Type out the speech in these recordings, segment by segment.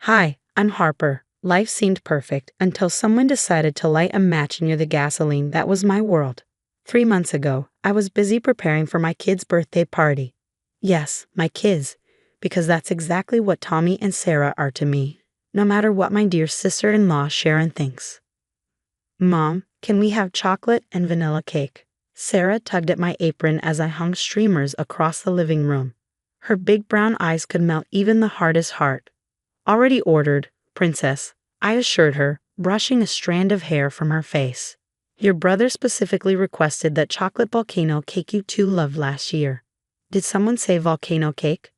Hi, I'm Harper. Life seemed perfect until someone decided to light a match near the gasoline that was my world. 3 months ago, I was busy preparing for my kids' birthday party. Yes, my kids, because that's exactly what Tommy and Sarah are to me, no matter what my dear sister-in-law Sharon thinks. Mom, can we have chocolate and vanilla cake? Sarah tugged at my apron as I hung streamers across the living room. Her big brown eyes could melt even the hardest heart. Already ordered, princess, I assured her, brushing a strand of hair from her face. Your brother specifically requested that chocolate volcano cake you two loved last year. Did someone say volcano cake?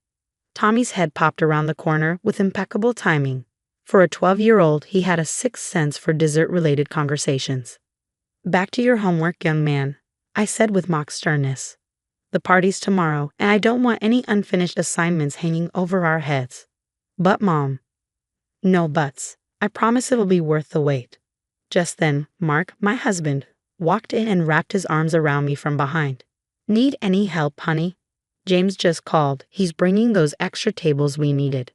Tommy's head popped around the corner with impeccable timing. For a 12-year-old, he had a sixth sense for dessert-related conversations. Back to your homework, young man, I said with mock sternness. The party's tomorrow, and I don't want any unfinished assignments hanging over our heads. But Mom. No buts. I promise it'll be worth the wait. Just then, Mark, my husband, walked in and wrapped his arms around me from behind. Need any help, honey? James just called. He's bringing those extra tables we needed.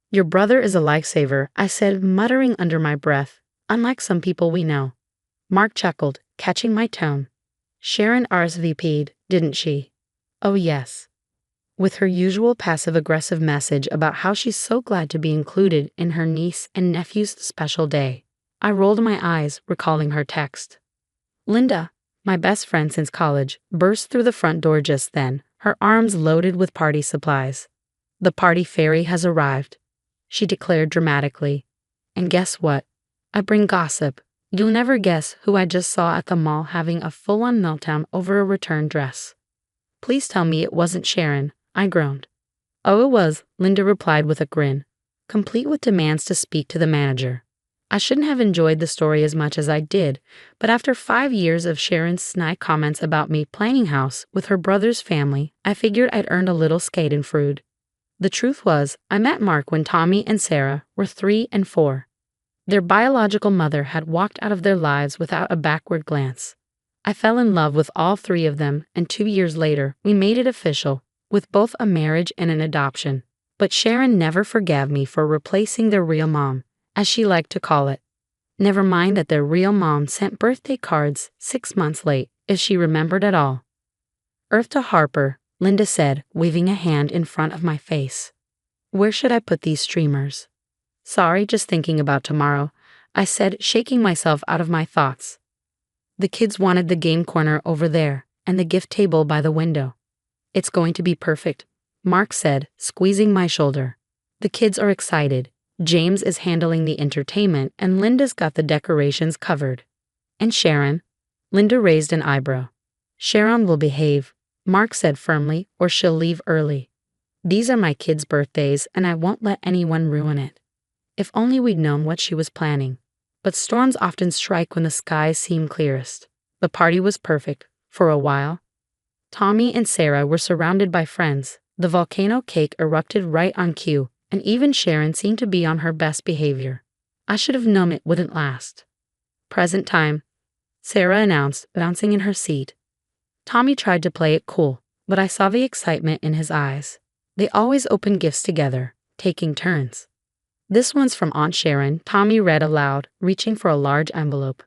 Your brother is a lifesaver, I said, muttering under my breath, unlike some people we know. Mark chuckled, catching my tone. Sharon RSVP'd, didn't she? Oh yes. With her usual passive-aggressive message about how she's so glad to be included in her niece and nephew's special day. I rolled my eyes, recalling her text. Linda, my best friend since college, burst through the front door just then, her arms loaded with party supplies. The party fairy has arrived, she declared dramatically. And guess what? I bring gossip. You'll never guess who I just saw at the mall having a full-on meltdown over a return dress. Please tell me it wasn't Sharon, I groaned. Oh, it was, Linda replied with a grin, complete with demands to speak to the manager. I shouldn't have enjoyed the story as much as I did, but after 5 years of Sharon's snide comments about me playing house with her brother's family, I figured I'd earned a little schadenfreude. The truth was, I met Mark when Tommy and Sarah were 3 and 4. Their biological mother had walked out of their lives without a backward glance. I fell in love with all 3 of them, and 2 years later, we made it official, with both a marriage and an adoption. But Sharon never forgave me for replacing their real mom, as she liked to call it. Never mind that their real mom sent birthday cards 6 months late, if she remembered at all. Earth to Harper, Linda said, waving a hand in front of my face. Where should I put these streamers? Sorry, just thinking about tomorrow, I said, shaking myself out of my thoughts. The kids wanted the game corner over there, and the gift table by the window. It's going to be perfect, Mark said, squeezing my shoulder. The kids are excited. James is handling the entertainment, and Linda's got the decorations covered. And Sharon? Linda raised an eyebrow. Sharon will behave, Mark said firmly, or she'll leave early. These are my kids' birthdays, and I won't let anyone ruin it. If only we'd known what she was planning. But storms often strike when the skies seem clearest. The party was perfect, for a while. Tommy and Sarah were surrounded by friends. The volcano cake erupted right on cue, and even Sharon seemed to be on her best behavior. I should have known it wouldn't last. Present time, Sarah announced, bouncing in her seat. Tommy tried to play it cool, but I saw the excitement in his eyes. They always opened gifts together, taking turns. This one's from Aunt Sharon, Tommy read aloud, reaching for a large envelope.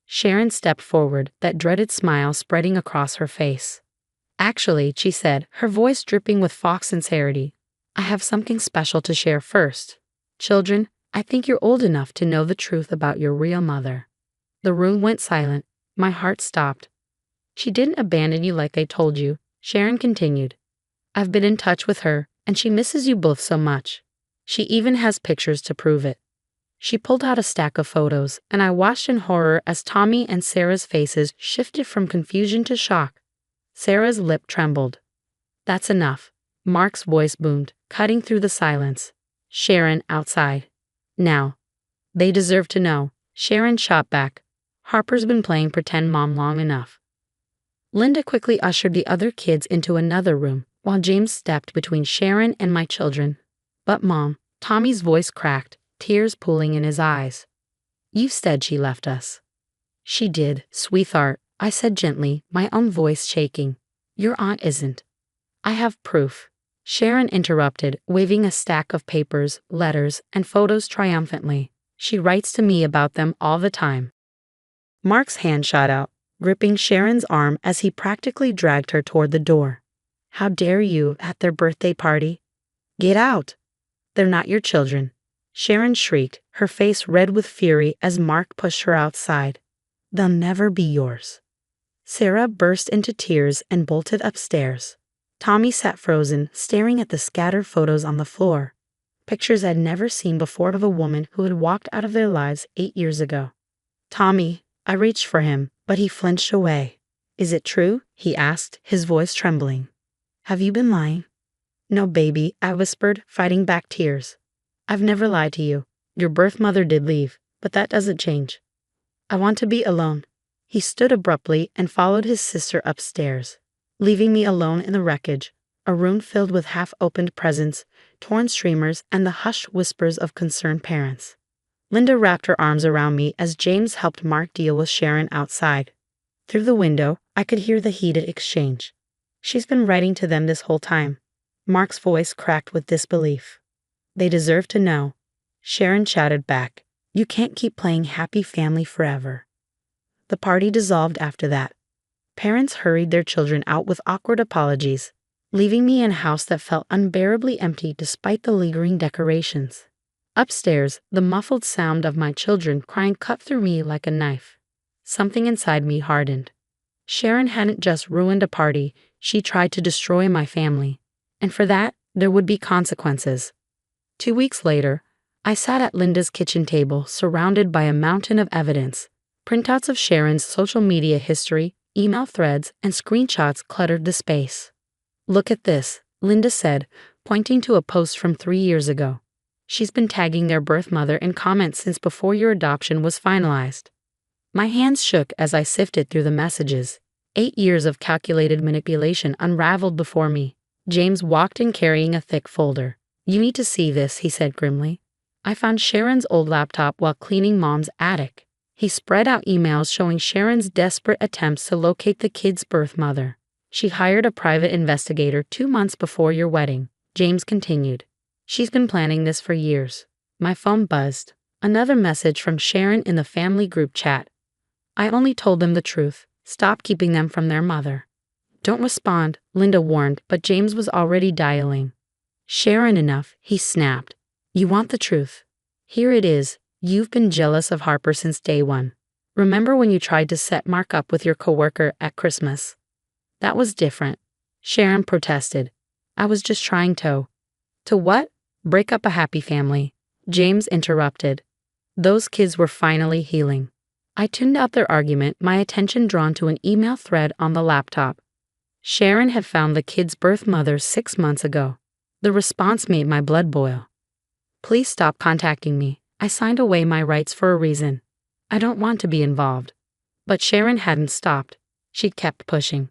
Sharon stepped forward, that dreaded smile spreading across her face. Actually, she said, her voice dripping with false sincerity, I have something special to share first. Children, I think you're old enough to know the truth about your real mother. The room went silent. My heart stopped. She didn't abandon you like they told you, Sharon continued. I've been in touch with her, and she misses you both so much. She even has pictures to prove it. She pulled out a stack of photos, and I watched in horror as Tommy and Sarah's faces shifted from confusion to shock. Sarah's lip trembled. That's enough, Mark's voice boomed, cutting through the silence. Sharon outside. Now. They deserve to know, Sharon shot back. Harper's been playing pretend mom long enough. Linda quickly ushered the other kids into another room, while James stepped between Sharon and my children. But Mom, Tommy's voice cracked, tears pooling in his eyes. You said she left us. She did, sweetheart, I said gently, my own voice shaking. Your aunt isn't. I have proof. Sharon interrupted, waving a stack of papers, letters, and photos triumphantly. She writes to me about them all the time. Mark's hand shot out, gripping Sharon's arm as he practically dragged her toward the door. How dare you, at their birthday party? Get out! They're not your children. Sharon shrieked, her face red with fury as Mark pushed her outside. They'll never be yours. Sarah burst into tears and bolted upstairs. Tommy sat frozen, staring at the scattered photos on the floor. Pictures I'd never seen before of a woman who had walked out of their lives 8 years ago. Tommy, I reached for him, but he flinched away. Is it true? He asked, his voice trembling. Have you been lying? No, baby, I whispered, fighting back tears. I've never lied to you. Your birth mother did leave, but that doesn't change. I want to be alone. He stood abruptly and followed his sister upstairs, leaving me alone in the wreckage, a room filled with half-opened presents, torn streamers, and the hushed whispers of concerned parents. Linda wrapped her arms around me as James helped Mark deal with Sharon outside. Through the window, I could hear the heated exchange. She's been writing to them this whole time. Mark's voice cracked with disbelief. They deserve to know. Sharon shouted back. You can't keep playing happy family forever. The party dissolved after that. Parents hurried their children out with awkward apologies, leaving me in a house that felt unbearably empty despite the lingering decorations. Upstairs, the muffled sound of my children crying cut through me like a knife. Something inside me hardened. Sharon hadn't just ruined a party, she tried to destroy my family. And for that, there would be consequences. 2 weeks later, I sat at Linda's kitchen table, surrounded by a mountain of evidence. Printouts of Sharon's social media history, email threads, and screenshots cluttered the space. Look at this, Linda said, pointing to a post from 3 years ago. She's been tagging their birth mother in comments since before your adoption was finalized. My hands shook as I sifted through the messages. 8 years of calculated manipulation unraveled before me. James walked in carrying a thick folder. You need to see this, he said grimly. I found Sharon's old laptop while cleaning Mom's attic. He spread out emails showing Sharon's desperate attempts to locate the kid's birth mother. She hired a private investigator 2 months before your wedding, James continued. She's been planning this for years. My phone buzzed. Another message from Sharon in the family group chat. I only told them the truth. Stop keeping them from their mother. Don't respond, Linda warned, but James was already dialing. Sharon enough, he snapped. You want the truth. Here it is. You've been jealous of Harper since day one. Remember when you tried to set Mark up with your coworker at Christmas? That was different. Sharon protested. I was just trying to. To what? Break up a happy family. James interrupted. Those kids were finally healing. I tuned out their argument, my attention drawn to an email thread on the laptop. Sharon had found the kid's birth mother 6 months ago. The response made my blood boil. Please stop contacting me. I signed away my rights for a reason. I don't want to be involved. But Sharon hadn't stopped. She kept pushing.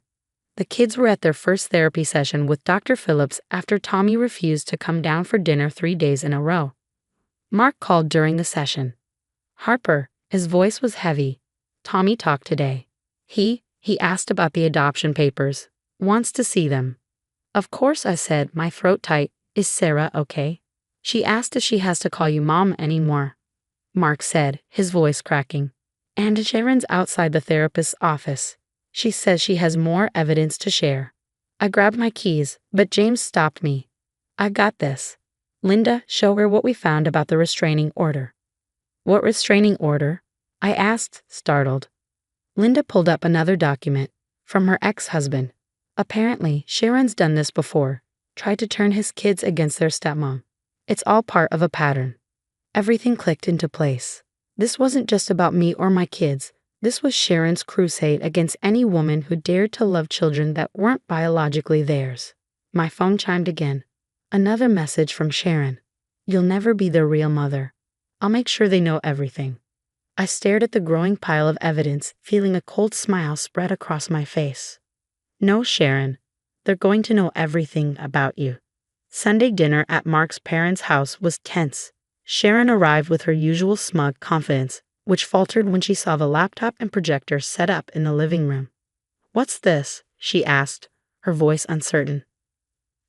The kids were at their first therapy session with Dr. Phillips after Tommy refused to come down for dinner 3 days in a row. Mark called during the session. Harper, his voice was heavy. Tommy talked today. He asked about the adoption papers. Wants to see them. Of course, I said, my throat tight. Is Sarah okay? She asked if she has to call you Mom anymore. Mark said, his voice cracking. And Sharon's outside the therapist's office. She says she has more evidence to share. I grabbed my keys, but James stopped me. I got this. Linda, show her what we found about the restraining order. What restraining order? I asked, startled. Linda pulled up another document from her ex-husband. Apparently, Sharon's done this before, tried to turn his kids against their stepmom. It's all part of a pattern. Everything clicked into place. This wasn't just about me or my kids. This was Sharon's crusade against any woman who dared to love children that weren't biologically theirs. My phone chimed again. Another message from Sharon. You'll never be their real mother. I'll make sure they know everything. I stared at the growing pile of evidence, feeling a cold smile spread across my face. No, Sharon. They're going to know everything about you. Sunday dinner at Mark's parents' house was tense. Sharon arrived with her usual smug confidence, which faltered when she saw the laptop and projector set up in the living room. What's this? She asked, her voice uncertain.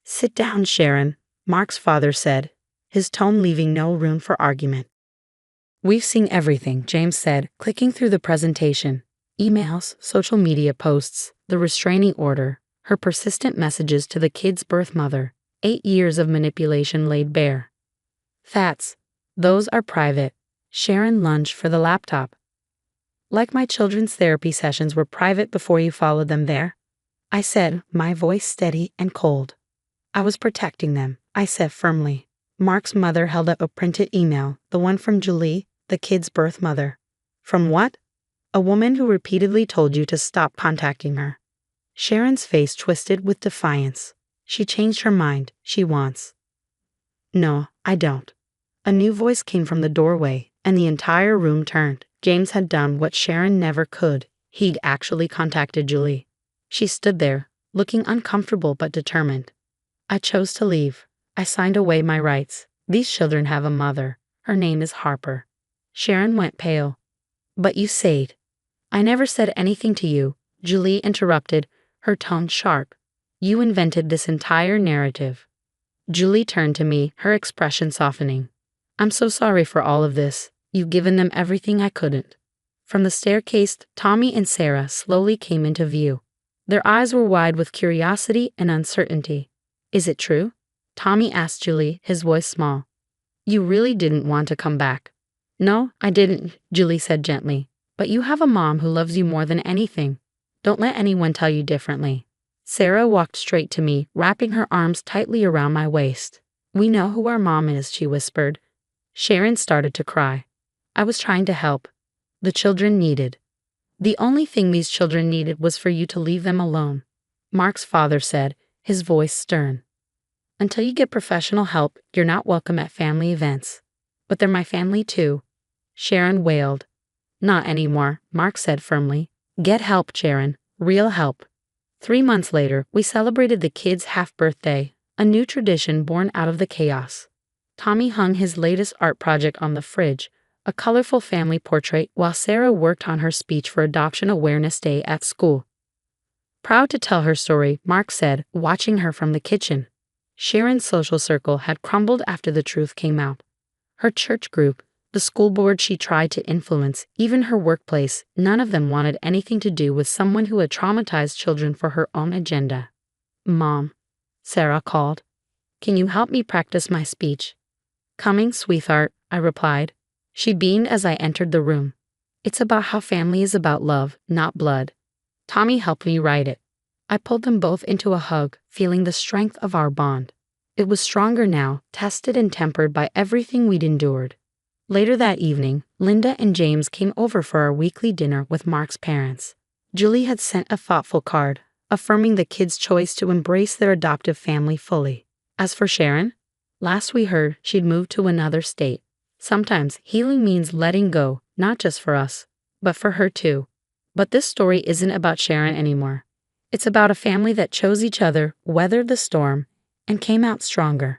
Sit down, Sharon, Mark's father said, his tone leaving no room for argument. We've seen everything, James said, clicking through the presentation. Emails, social media posts, the restraining order, her persistent messages to the kid's birth mother, 8 years of manipulation laid bare. Fats. Those are private. Sharon lunged for the laptop. Like my children's therapy sessions were private before you followed them there? I said, my voice steady and cold. I was protecting them, I said firmly. Mark's mother held up a printed email, the one from Julie, the kid's birth mother. From what? A woman who repeatedly told you to stop contacting her. Sharon's face twisted with defiance. She changed her mind. She wants. No, I don't. A new voice came from the doorway, and the entire room turned. James had done what Sharon never could. He'd actually contacted Julie. She stood there, looking uncomfortable but determined. I chose to leave. I signed away my rights. These children have a mother. Her name is Harper. Sharon went pale. But you said. I never said anything to you, Julie interrupted, her tone sharp. You invented this entire narrative. Julie turned to me, her expression softening. I'm so sorry for all of this. You've given them everything I couldn't. From the staircase, Tommy and Sarah slowly came into view. Their eyes were wide with curiosity and uncertainty. Is it true? Tommy asked Julie, his voice small. You really didn't want to come back. No, I didn't, Julie said gently. But you have a mom who loves you more than anything. Don't let anyone tell you differently. Sarah walked straight to me, wrapping her arms tightly around my waist. We know who our mom is, she whispered. Sharon started to cry. I was trying to help. The children needed. The only thing these children needed was for you to leave them alone, Mark's father said, his voice stern. Until you get professional help, you're not welcome at family events. But they're my family too. Sharon wailed. Not anymore, Mark said firmly. Get help, Sharon. Real help. 3 months later, we celebrated the kid's half-birthday, a new tradition born out of the chaos. Tommy hung his latest art project on the fridge, a colorful family portrait, while Sarah worked on her speech for Adoption Awareness Day at school. Proud to tell her story, Mark said, watching her from the kitchen. Sharon's social circle had crumbled after the truth came out. Her church group, the school board she tried to influence, even her workplace, none of them wanted anything to do with someone who had traumatized children for her own agenda. Mom, Sarah called. Can you help me practice my speech? Coming, sweetheart, I replied. She beamed as I entered the room. It's about how family is about love, not blood. Tommy helped me write it. I pulled them both into a hug, feeling the strength of our bond. It was stronger now, tested and tempered by everything we'd endured. Later that evening, Linda and James came over for our weekly dinner with Mark's parents. Julie had sent a thoughtful card, affirming the kids' choice to embrace their adoptive family fully. As for Sharon, last we heard, she'd moved to another state. Sometimes healing means letting go, not just for us, but for her too. But this story isn't about Sharon anymore. It's about a family that chose each other, weathered the storm, and came out stronger.